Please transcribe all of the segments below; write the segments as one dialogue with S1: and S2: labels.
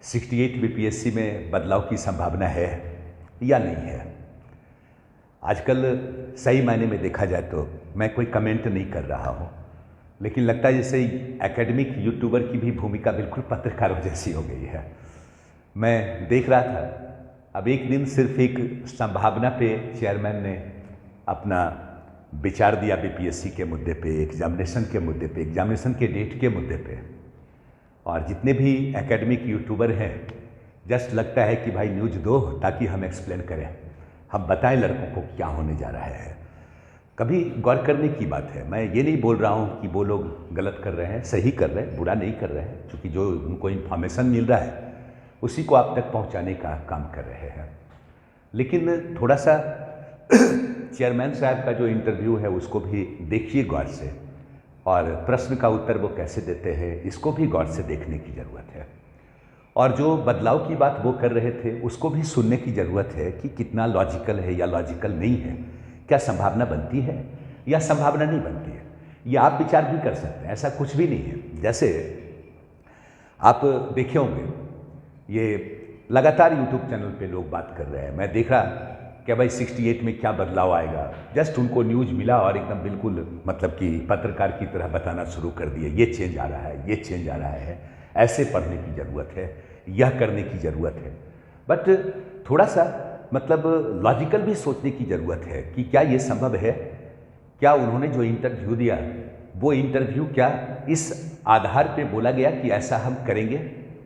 S1: 68 BPSC में बदलाव की संभावना है या नहीं है। आजकल सही मायने में देखा जाए तो मैं कोई कमेंट नहीं कर रहा हूँ, लेकिन लगता है जैसे एकेडमिक यूट्यूबर की भी भूमिका बिल्कुल पत्रकारों जैसी हो गई है। मैं देख रहा था, अब एक दिन सिर्फ एक संभावना पे चेयरमैन ने अपना विचार दिया बीपीएससी के मुद्दे पे, एग्जामिनेशन के मुद्दे पे, एग्जामिनेशन के डेट के मुद्दे पे। और जितने भी एकेडमिक यूट्यूबर हैं, जस्ट लगता है कि भाई न्यूज़ दो ताकि हम एक्सप्लेन करें, हम बताएं लड़कों को क्या होने जा रहा है। कभी गौर करने की बात है। मैं ये नहीं बोल रहा हूँ कि वो लोग गलत कर रहे हैं, सही कर रहे हैं, बुरा नहीं कर रहे हैं, क्योंकि जो उनको इन्फॉर्मेशन मिल रहा है उसी को आप तक पहुँचाने का काम कर रहे हैं। लेकिन थोड़ा सा चेयरमैन साहब का जो इंटरव्यू है उसको भी देखिए गौर से, और प्रश्न का उत्तर वो कैसे देते हैं इसको भी गौर से देखने की ज़रूरत है। और जो बदलाव की बात वो कर रहे थे उसको भी सुनने की ज़रूरत है कि कितना लॉजिकल है या लॉजिकल नहीं है, क्या संभावना बनती है या संभावना नहीं बनती है। ये आप विचार भी कर सकते हैं, ऐसा कुछ भी नहीं है। जैसे आप देखे होंगे, ये लगातार यूट्यूब चैनल पे लोग बात कर रहे हैं। मैं देख रहा कि भाई 68 में क्या बदलाव आएगा, जस्ट उनको न्यूज़ मिला और एकदम बिल्कुल मतलब कि पत्रकार की तरह बताना शुरू कर दिए, ये चेंज आ रहा है, ये चेंज आ रहा है, ऐसे पढ़ने की ज़रूरत है, यह करने की ज़रूरत है। बट थोड़ा सा मतलब लॉजिकल भी सोचने की ज़रूरत है कि क्या ये संभव है, क्या उन्होंने जो इंटरव्यू दिया वो इंटरव्यू क्या इस आधार पे बोला गया कि ऐसा हम करेंगे?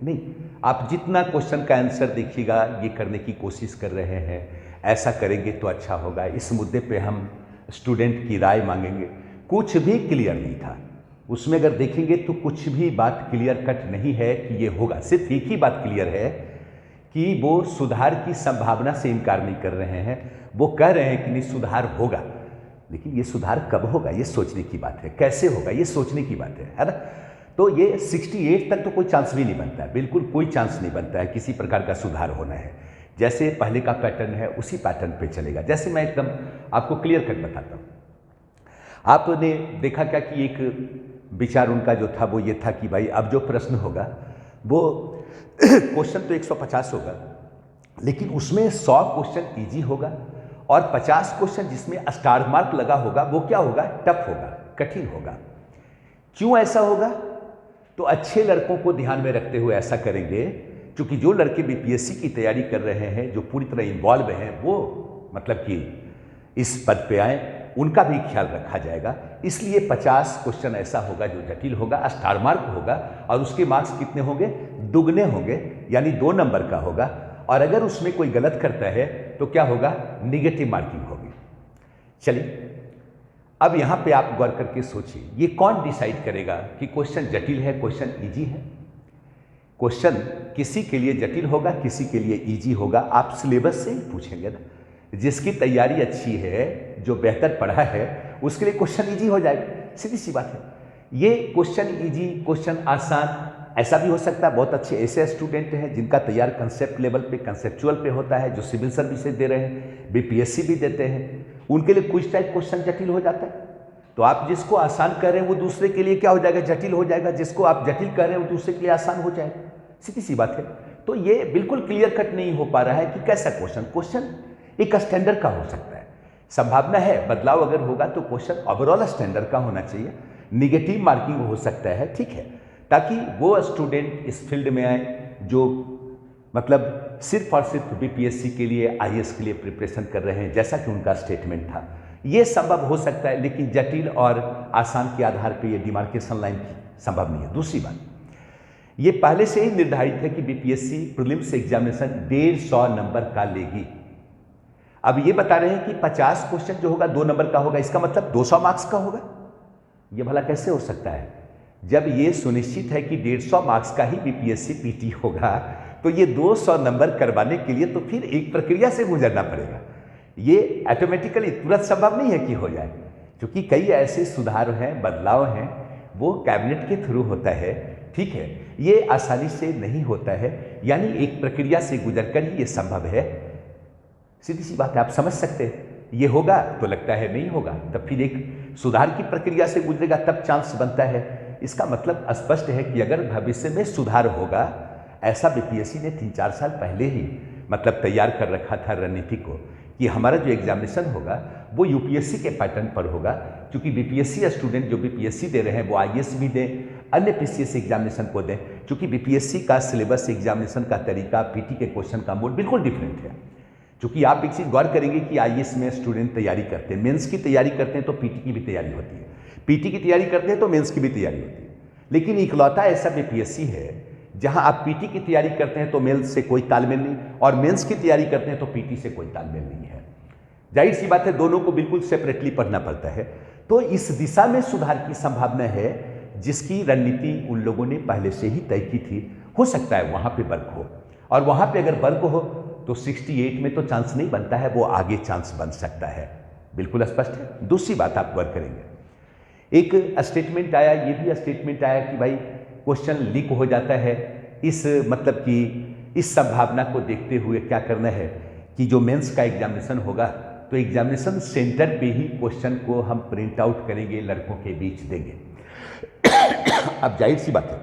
S1: नहीं। आप जितना क्वेश्चन का आंसर देखिएगा, ये करने की कोशिश कर रहे हैं, ऐसा करेंगे तो अच्छा होगा, इस मुद्दे पे हम स्टूडेंट की राय मांगेंगे, कुछ भी क्लियर नहीं था उसमें। अगर देखेंगे तो कुछ भी बात क्लियर कट नहीं है कि ये होगा। सिर्फ एक ही बात क्लियर है कि वो सुधार की संभावना से इनकार नहीं कर रहे हैं। वो कह रहे हैं कि नहीं, सुधार होगा, लेकिन ये सुधार कब होगा ये सोचने की बात है, कैसे होगा ये सोचने की बात है ना। तो ये 68 तक तो कोई चांस भी नहीं बनता है, बिल्कुल कोई चांस नहीं बनता है किसी प्रकार का सुधार होना है। जैसे पहले का पैटर्न है उसी पैटर्न पे चलेगा। जैसे मैं एकदम आपको क्लियर कट बताता हूँ। आपने देखा क्या कि एक विचार उनका जो था वो ये था कि भाई अब जो प्रश्न होगा वो क्वेश्चन तो 150 होगा, लेकिन उसमें 100 क्वेश्चन इजी होगा और 50 क्वेश्चन जिसमें स्टार मार्क लगा होगा वो क्या होगा, टफ होगा, कठिन होगा। क्यों ऐसा होगा? तो अच्छे लड़कों को ध्यान में रखते हुए ऐसा करेंगे, क्योंकि जो लड़के बीपीएससी की तैयारी कर रहे हैं, जो पूरी तरह इन्वॉल्व हैं, वो मतलब कि इस पद पे आए, उनका भी ख्याल रखा जाएगा। इसलिए 50 क्वेश्चन ऐसा होगा जो जटिल होगा, स्टार मार्क होगा, और उसके मार्क्स कितने होंगे, दुगने होंगे, यानी 2 नंबर का होगा। और अगर उसमें कोई गलत करता है तो क्या होगा, निगेटिव मार्किंग होगी। चलिए अब यहाँ पे आप गौर करके सोचिए, ये कौन डिसाइड करेगा कि क्वेश्चन जटिल है, क्वेश्चन इजी है? क्वेश्चन किसी के लिए जटिल होगा, किसी के लिए इजी होगा, आप सिलेबस से ही पूछेंगे ना। जिसकी तैयारी अच्छी है, जो बेहतर पढ़ा है, उसके लिए क्वेश्चन इजी हो जाएगा, सीधी सी बात है। ये क्वेश्चन इजी, क्वेश्चन आसान ऐसा भी हो सकता है। बहुत अच्छे ऐसे स्टूडेंट हैं जिनका तैयार कंसेप्ट लेवल पे, कंसेप्चुअल पे होता है, जो सिविल सर्विसेज दे रहे हैं, बीपीएससी भी देते हैं, उनके लिए कुछ टाइप क्वेश्चन जटिल हो जाता है। तो आप जिसको आसान कर रहे हैं वो दूसरे के लिए क्या हो जाएगा, जटिल हो जाएगा। जिसको आप जटिल कर रहे हैं वो दूसरे के लिए आसान हो जाएगा, सीधी सी बात है। तो ये बिल्कुल क्लियर कट नहीं हो पा रहा है कि कैसा क्वेश्चन एक स्टैंडर्ड का हो सकता है। संभावना है बदलाव अगर होगा तो क्वेश्चन ओवरऑल स्टैंडर्ड का होना चाहिए, निगेटिव मार्किंग हो सकता है, ठीक है, ताकि वो स्टूडेंट इस फील्ड में आए जो मतलब सिर्फ और सिर्फ बीपीएससी के लिए, आईएएस के लिए प्रिपरेशन कर रहे हैं, जैसा कि उनका स्टेटमेंट था। ये संभव हो सकता है, लेकिन जटिल और आसान के आधार पर ये डिमार्केशन लाइन संभव नहीं है। दूसरी बात, ये पहले से ही निर्धारित है कि बीपीएससी प्रीलिम्स एग्जामिनेशन 150 नंबर का लेगी। अब ये बता रहे हैं कि 50 क्वेश्चन जो होगा 2 नंबर का होगा, इसका मतलब 200 मार्क्स का होगा। ये भला कैसे हो सकता है? जब ये सुनिश्चित है कि 150 मार्क्स का ही बीपीएससी पीटी होगा, तो ये 200 नंबर करवाने के लिए तो फिर एक प्रक्रिया से गुजरना पड़ेगा। ये ऑटोमेटिकली तुरंत संभव नहीं है कि हो जाए, क्योंकि कई ऐसे सुधार हैं, बदलाव हैं, वो कैबिनेट के थ्रू होता है, ठीक है, ये आसानी से नहीं होता है, यानी एक प्रक्रिया से गुजरकर ही ये संभव है। सीधी सी बात है, आप समझ सकते हैं। ये होगा तो लगता है नहीं होगा, तब फिर एक सुधार की प्रक्रिया से गुजरेगा तब चांस बनता है। इसका मतलब स्पष्ट है कि अगर भविष्य में सुधार होगा, ऐसा बीपीएससी ने 3-4 साल पहले ही मतलब तैयार कर रखा था रणनीति को कि हमारा जो एग्जामिनेशन होगा वो यूपीएससी के पैटर्न पर होगा, क्योंकि बीपीएससी स्टूडेंट जो बीपीएससी दे रहे हैं वो आईएएस भी दें, अन्य पीसीएस एग्जामिनेशन को दें, क्योंकि बीपीएससी का सिलेबस एग्जामिनेशन का तरीका, पीटी के क्वेश्चन का मोड बिल्कुल डिफरेंट है। क्योंकि आप एक चीज़ गौर करेंगे कि आईएएस में स्टूडेंट तैयारी करते हैं, मेंस की तैयारी करते हैं तो पीटी की भी तैयारी होती है, पीटी की तैयारी करते हैं तो मेंस की भी तैयारी होती है। लेकिन इकलौता ऐसा बीपीएससी है जहां आप पीटी की तैयारी करते हैं तो मेंस से कोई तालमेल नहीं, और मेंस की तैयारी करते हैं तो पीटी से कोई तालमेल नहीं है। जाहिर सी बात है दोनों को बिल्कुल सेपरेटली पढ़ना पड़ता है। तो इस दिशा में सुधार की संभावना है, जिसकी रणनीति उन लोगों ने पहले से ही तय की थी। हो सकता है वहां पे वर्क हो, और वहां पे अगर वर्क हो तो 68 में तो चांस नहीं बनता है, वो आगे चांस बन सकता है, बिल्कुल स्पष्ट है। दूसरी बात आप वर्क करेंगे, एक स्टेटमेंट आया, ये भी स्टेटमेंट आया कि भाई क्वेश्चन लीक हो जाता है, इस मतलब कि इस संभावना को देखते हुए क्या करना है कि जो मेंस का एग्जामिनेशन होगा तो एग्जामिनेशन सेंटर पे ही क्वेश्चन को हम प्रिंट आउट करेंगे, लड़कों के बीच देंगे। अब जाहिर सी बात है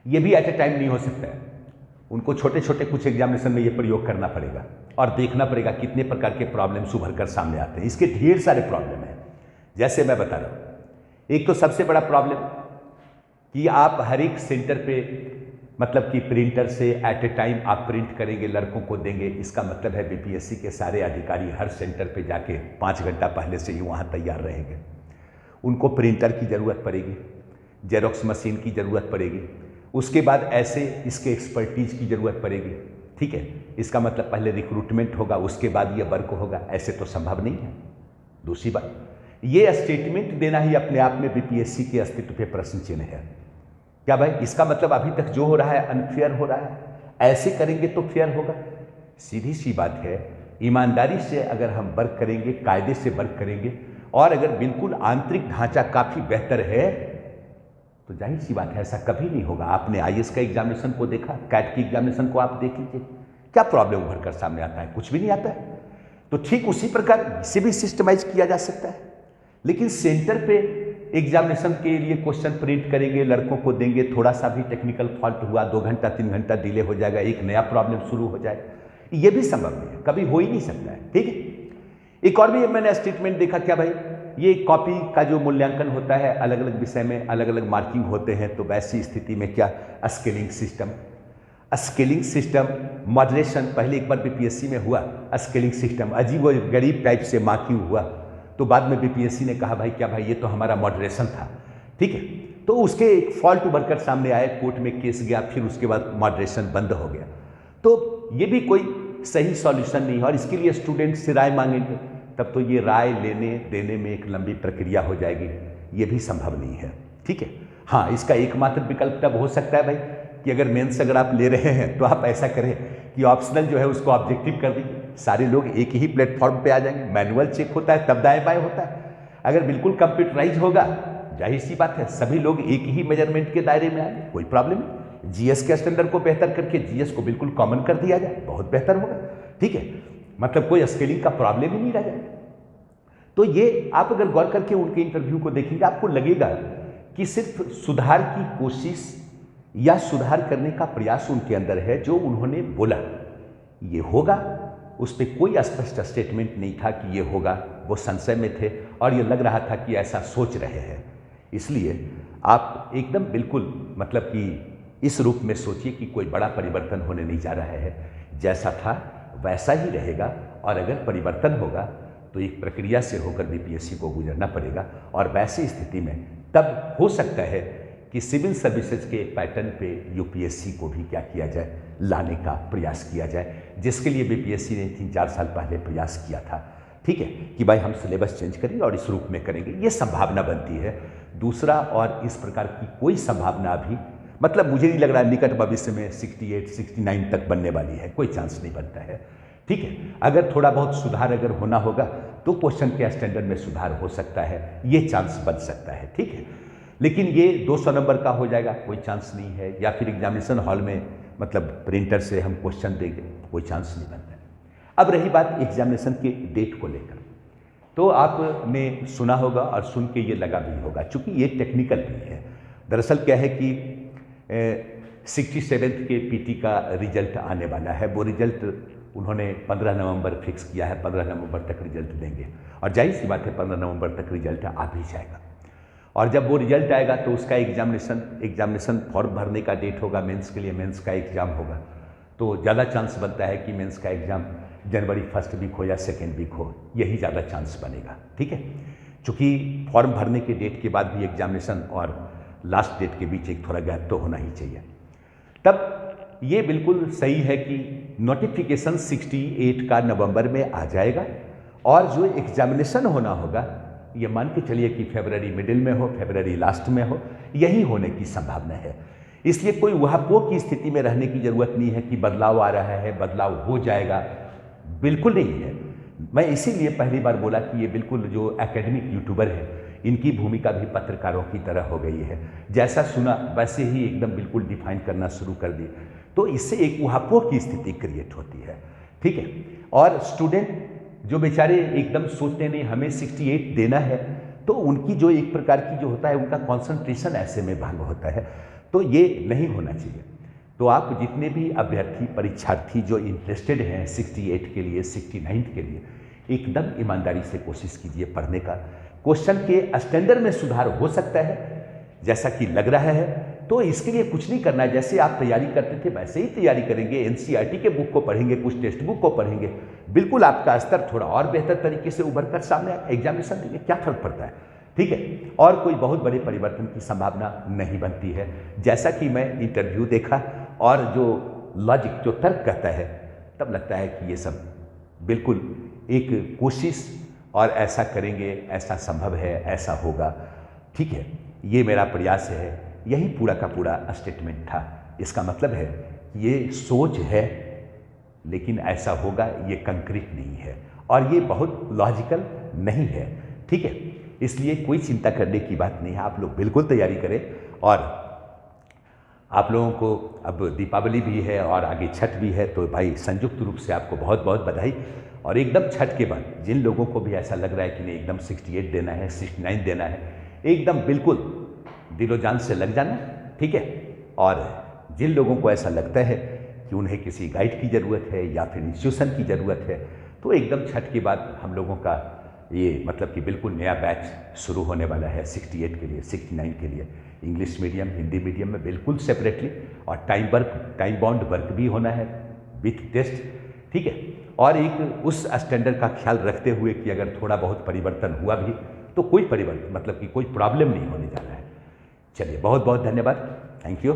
S1: ये भी एट ए टाइम नहीं हो सकता है, उनको छोटे छोटे कुछ एग्जामिनेशन में ये प्रयोग करना पड़ेगा और देखना पड़ेगा कितने प्रकार के प्रॉब्लम्स उभर कर सामने आते हैं। इसके ढेर सारे प्रॉब्लम हैं, जैसे मैं बता रहा हूँ। एक तो सबसे बड़ा प्रॉब्लम कि आप हर एक सेंटर पे मतलब कि प्रिंटर से एट ए टाइम आप प्रिंट करेंगे, लड़कों को देंगे। इसका मतलब है बीपीएससी के सारे अधिकारी हर सेंटर पे जाके 5 घंटा पहले से ही वहाँ तैयार रहेंगे। उनको प्रिंटर की ज़रूरत पड़ेगी, जेरोक्स मशीन की ज़रूरत पड़ेगी, उसके बाद ऐसे इसके एक्सपर्टीज की ज़रूरत पड़ेगी। ठीक है, इसका मतलब पहले रिक्रूटमेंट होगा, उसके बाद ये वर्क होगा, ऐसे तो संभव नहीं है। दूसरी बात, ये स्टेटमेंट देना ही अपने आप में बीपीएससी के अस्तित्व पे प्रश्न चिन्ह है। क्या भाई इसका मतलब अभी तक जो हो रहा है अनफेयर हो रहा है, ऐसे करेंगे तो फेयर होगा? सीधी सी बात है, ईमानदारी से अगर हम वर्क करेंगे, कायदे से वर्क करेंगे, और अगर बिल्कुल आंतरिक ढांचा काफ़ी बेहतर है तो जाहिर सी बात है ऐसा कभी नहीं होगा। आपने आईएएस का एग्जामिनेशन को देखा, कैट की एग्जामिनेशन को आप देख लीजिए, क्या प्रॉब्लम उभर कर सामने आता है? कुछ भी नहीं आता है। तो ठीक उसी प्रकार इसे भी सिस्टमाइज किया जा सकता है, लेकिन सेंटर पे एग्जामिनेशन के लिए क्वेश्चन प्रिंट करेंगे, लड़कों को देंगे, थोड़ा सा भी टेक्निकल फॉल्ट हुआ 2 घंटा 3 घंटा डिले हो जाएगा, एक नया प्रॉब्लम शुरू हो जाए, ये भी संभव नहीं है, कभी हो ही नहीं सकता है। ठीक है, एक और भी मैंने स्टेटमेंट देखा, क्या भाई ये कॉपी का जो मूल्यांकन होता है अलग अलग विषय में अलग अलग मार्किंग होते हैं, तो वैसी स्थिति में क्या स्केलिंग सिस्टम मॉडरेशन पहले एक बार बीपीएससी में हुआ, स्केलिंग सिस्टम अजीब व गरीब टाइप से मार्किंग हुआ, तो बाद में बीपीएससी ने कहा भाई क्या भाई ये तो हमारा मॉडरेशन था। ठीक है, तो उसके एक फॉल्ट उभर कर सामने आए, कोर्ट में केस गया, फिर उसके बाद मॉडरेशन बंद हो गया। तो ये भी कोई सही सॉल्यूशन नहीं है, और इसके लिए स्टूडेंट से राय मांगेंगे, तब तो ये राय लेने देने में एक लंबी प्रक्रिया हो जाएगी, ये भी संभव नहीं है। ठीक है, हाँ इसका एकमात्र विकल्प तब हो सकता है भाई कि अगर मेंस अगर आप ले रहे हैं तो आप ऐसा करें कि ऑप्शनल जो है उसको ऑब्जेक्टिव कर दीजिए, सारे लोग एक ही प्लेटफॉर्म पे आ जाएंगे, मैनुअल चेक होता है तब दाएं बाएं होता है। अगर बिल्कुल कंप्यूटराइज होगा, जाहिर सी बात है सभी लोग एक ही मेजरमेंट के दायरे में आएंगे, कोई प्रॉब्लम नहीं। जीएस के स्टैंडर्ड को बेहतर करके जीएस को बिल्कुल कॉमन कर दिया जाए, बहुत बेहतर होगा। ठीक है, मतलब कोई स्केलिंग का प्रॉब्लम ही नहीं रह जाएगा। तो ये आप अगर गौर करके उनके इंटरव्यू को देखेंगे, आपको लगेगा कि सिर्फ सुधार की कोशिश या सुधार करने का प्रयास उनके अंदर है। जो उन्होंने बोला ये होगा, उस पर कोई स्पष्ट स्टेटमेंट नहीं था कि ये होगा, वो संशय में थे और ये लग रहा था कि ऐसा सोच रहे हैं। इसलिए आप एकदम बिल्कुल मतलब कि इस रूप में सोचिए कि कोई बड़ा परिवर्तन होने नहीं जा रहा है, जैसा था वैसा ही रहेगा। और अगर परिवर्तन होगा तो एक प्रक्रिया से होकर बीपीएससी को गुजरना पड़ेगा, और वैसी स्थिति में तब हो सकता है कि सिविल सर्विसेज के पैटर्न पे यूपीएससी को भी क्या किया जाए, लाने का प्रयास किया जाए, जिसके लिए बीपीएससी ने 3-4 साल पहले प्रयास किया था। ठीक है, कि भाई हम सिलेबस चेंज करेंगे और इस रूप में करेंगे, ये संभावना बनती है। दूसरा, और इस प्रकार की कोई संभावना अभी मतलब मुझे नहीं लग रहा निकट भविष्य में 68-69 तक बनने वाली है, कोई चांस नहीं बनता है। ठीक है, अगर थोड़ा बहुत सुधार अगर होना होगा तो क्वेश्चन के स्टैंडर्ड में सुधार हो सकता है, ये चांस बन सकता है। ठीक है, लेकिन ये 200 नंबर का हो जाएगा, कोई चांस नहीं है। या फिर एग्जामिनेशन हॉल में मतलब प्रिंटर से हम क्वेश्चन देंगे, कोई चांस नहीं बनता है। अब रही बात एग्जामिनेशन के डेट को लेकर, तो आपने सुना होगा और सुन के ये लगा भी होगा, चूंकि ये टेक्निकल भी है। दरअसल क्या है कि 67th के पीटी का रिजल्ट आने वाला है। वो रिजल्ट उन्होंने 15 नवंबर फिक्स किया है, 15 नवंबर तक रिजल्ट देंगे और जाहिर सी बात है 15 नवंबर तक रिजल्ट आ भी जाएगा। और जब वो रिजल्ट आएगा तो उसका एग्जामिनेशन फॉर्म भरने का डेट होगा, मेंस के लिए मेंस का एग्ज़ाम होगा, तो ज़्यादा चांस बनता है कि मेंस का एग्ज़ाम जनवरी 1st वीक हो या 2nd वीक हो, यही ज़्यादा चांस बनेगा। ठीक है, चूँकि फॉर्म भरने के डेट के बाद भी एग्जामिनेशन और लास्ट डेट के बीच एक थोड़ा गैप तो होना ही चाहिए। तब ये बिल्कुल सही है कि नोटिफिकेशन 68 का नवंबर में आ जाएगा और जो एग्जामिनेशन होना होगा ये मान के चलिए कि फरवरी मिडिल में हो, फरवरी लास्ट में हो, यही होने की संभावना है। इसलिए कोई वहापों की स्थिति में रहने की ज़रूरत नहीं है कि बदलाव आ रहा है, बदलाव हो जाएगा, बिल्कुल नहीं है। मैं इसीलिए पहली बार बोला कि ये बिल्कुल जो एकेडमिक यूट्यूबर है इनकी भूमिका भी पत्रकारों की तरह हो गई है, जैसा सुना वैसे ही एकदम बिल्कुल डिफाइन करना शुरू कर दिए, तो इससे एक वहापों की स्थिति क्रिएट होती है। ठीक है, और स्टूडेंट जो बेचारे एकदम सोचते नहीं हमें 68 देना है, तो उनकी जो एक प्रकार की जो होता है उनका कंसंट्रेशन ऐसे में भंग होता है, तो ये नहीं होना चाहिए। तो आप जितने भी अभ्यर्थी परीक्षार्थी जो इंटरेस्टेड हैं 68 के लिए, 69 के लिए, एकदम ईमानदारी से कोशिश कीजिए पढ़ने का। क्वेश्चन के स्टैंडर्ड में सुधार हो सकता है जैसा कि लग रहा है, तो इसके लिए कुछ नहीं करना है, जैसे आप तैयारी करते थे वैसे ही तैयारी करेंगे, एनसीईआरटी के बुक को पढ़ेंगे, कुछ टेक्स्ट बुक को पढ़ेंगे, बिल्कुल आपका स्तर थोड़ा और बेहतर तरीके से उभर कर सामने एग्जामिनेशन देंगे, क्या फर्क पड़ता है। ठीक है, और कोई बहुत बड़े परिवर्तन की संभावना नहीं बनती है। जैसा कि मैं इंटरव्यू देखा और जो लॉजिक जो तर्क कहता है, तब लगता है कि ये सब बिल्कुल एक कोशिश और ऐसा करेंगे, ऐसा संभव है, ऐसा होगा। ठीक है, ये मेरा प्रयास है, यही पूरा का पूरा स्टेटमेंट था। इसका मतलब है ये सोच है लेकिन ऐसा होगा ये कंक्रीट नहीं है और ये बहुत लॉजिकल नहीं है। ठीक है, इसलिए कोई चिंता करने की बात नहीं है, आप लोग बिल्कुल तैयारी करें। और आप लोगों को अब दीपावली भी है और आगे छठ भी है, तो भाई संयुक्त रूप से आपको बहुत बहुत बधाई। और एकदम छठ के बाद जिन लोगों को भी ऐसा लग रहा है कि नहीं एकदम 68 देना है, 69 देना है, एकदम बिल्कुल दिलो जान से लग जाना। ठीक है, और जिन लोगों को ऐसा लगता है कि उन्हें किसी गाइड की ज़रूरत है या फिर इंस्टीट्यूशन की ज़रूरत है, तो एकदम छठ के बाद हम लोगों का ये मतलब कि बिल्कुल नया बैच शुरू होने वाला है 68 के लिए, 69 के लिए, इंग्लिश मीडियम, हिंदी मीडियम में बिल्कुल सेपरेटली, और टाइम बाउंड वर्क भी होना है विथ टेस्ट। ठीक है, और एक उस स्टैंडर्ड का ख्याल रखते हुए कि अगर थोड़ा बहुत परिवर्तन हुआ भी तो कोई परिवर्तन मतलब कि कोई प्रॉब्लम नहीं होने जा रहा है। चलिए, बहुत बहुत धन्यवाद, थैंक यू।